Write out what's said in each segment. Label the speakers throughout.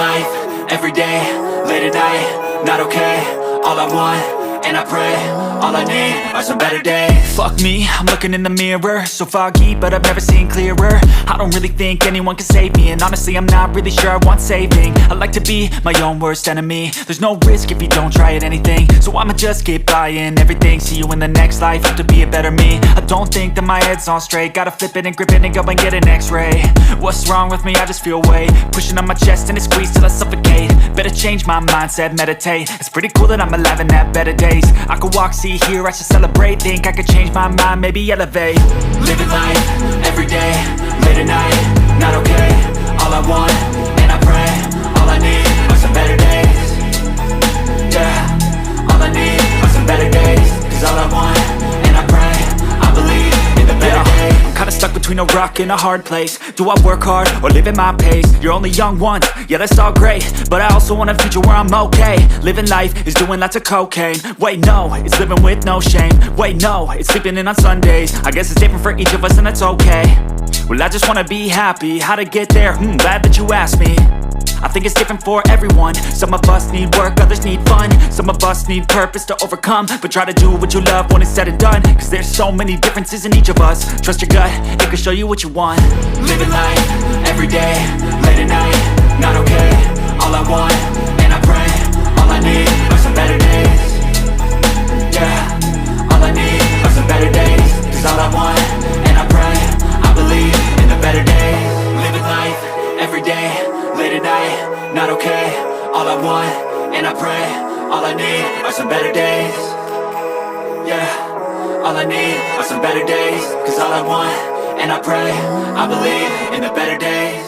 Speaker 1: life, every day, late at night, not okay. All I want, and I pray, all I need are some better days. Fuck me, I'm looking in the mirror, so foggy, but I've never seen clearer. I don't really think anyone can save me, and honestly I'm not really sure I want saving. I like to be my own worst enemy. There's no risk if you don't try at anything, so I'ma just keep buying everything. See you in the next life, have to be a better me. I don't think that my head's on straight, gotta flip it and grip it and go and get an x-ray. What's wrong with me? I just feel weight pushing on my chest and it squeezes till I suffocate. Better change my mindset, meditate. It's pretty cool that I'm alive and have better days. I could walk, see, hear, I should celebrate. Think I could change my mind, maybe elevate. Living life, every day, late at night, not okay. All I want, and I pray, all I need are some better days. Yeah, all I need are some better days. Cause all I want, and I pray, I believe in the better days. I'm kinda stuck between a rock and a hard place. Do I work hard or live at my pace? You're only young once, yeah that's all great, but I also want a future where I'm okay. Living life is doing lots of cocaine. Wait no, it's living with no shame. Wait no, it's sleeping in on Sundays. I guess it's different for each of us and that's okay. Well I just wanna be happy, how to get there? Glad that you asked me. I think it's different for everyone. Some of us need work, others need fun. Some of us need purpose to overcome. But try to do what you love when it's said and done. Cause there's so many differences in each of us. Trust your gut, it can show you what you want. Living life, every day, late at night, not okay. All I want, and I pray, all I need are some better days. Yeah, all I need are some better days. Cause all I want, and I pray, I believe in the better days. Living life, every day, late at night, not okay. All I want, and I pray, all I need are some better days. Yeah, all I need are some better days. Cause all I want, and I pray, I believe in the better days.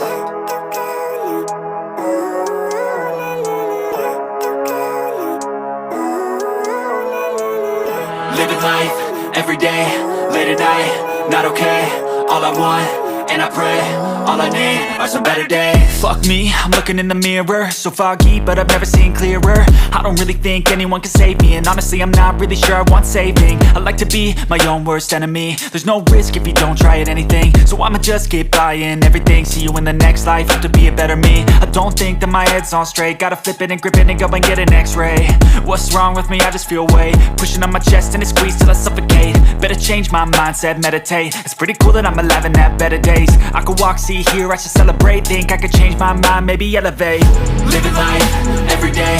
Speaker 1: Living life, every day, late at night, not okay. All I want, and I pray, all I need are some better days. Fuck me, I'm looking in the mirror, so foggy, but I've never seen clearer. I don't really think anyone can save me, and honestly I'm not really sure I want saving. I like to be my own worst enemy. There's no risk if you don't try at anything, so I'ma just keep buying everything. See you in the next life, have to be a better me. I don't think that my head's on straight, gotta flip it and grip it and go and get an x-ray. What's wrong with me? I just feel weight pushing on my chest and it squeezes till I suffocate. Better change my mindset, meditate. It's pretty cool that I'm alive and have better days. I could walk, see, hear, I should celebrate. Think I could change my mind, maybe elevate. Living life, every day,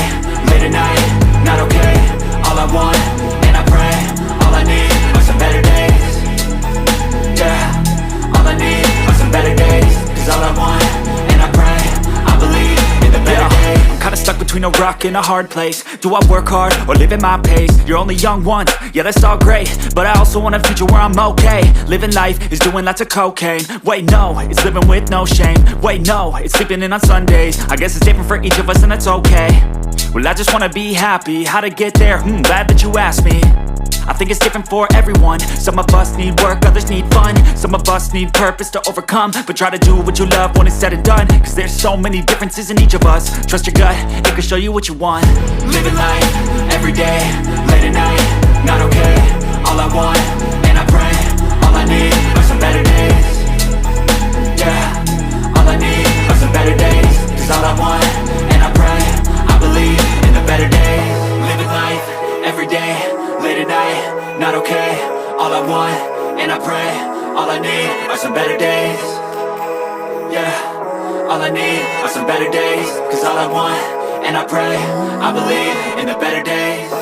Speaker 1: late at night, not okay. All I want, and I pray, all I need are some better days. Yeah, all I need are some better days. Cause all I want, and I pray, I believe in the better days. I'm kinda stuck between a rock and a hard place. Do I work hard or live at my pace? You're only young once, yeah that's all great, but I also want a future where I'm okay. Living life is doing lots of cocaine. Wait no, it's living with no shame. Wait no, it's sleeping in on Sundays. I guess it's different for each of us and that's okay. Well I just wanna be happy, how to get there? Glad that you asked me. I think it's different for everyone. Some of us need work, others need fun. Some of us need purpose to overcome. But try to do what you love when it's said and done. Cause there's so many differences in each of us. Trust your gut, it can show you what you want. Living life, every day, late at night, not okay. All I want, and I pray, all I need are some better days. Yeah, all I need are some better days. Cause all I want, and I pray, I believe in the better days. Living life, every day, late at night, not okay. All I want, and I pray, all I need are some better days. Yeah, all I need are some better days. Cause all I want, and I pray, I believe in the better days.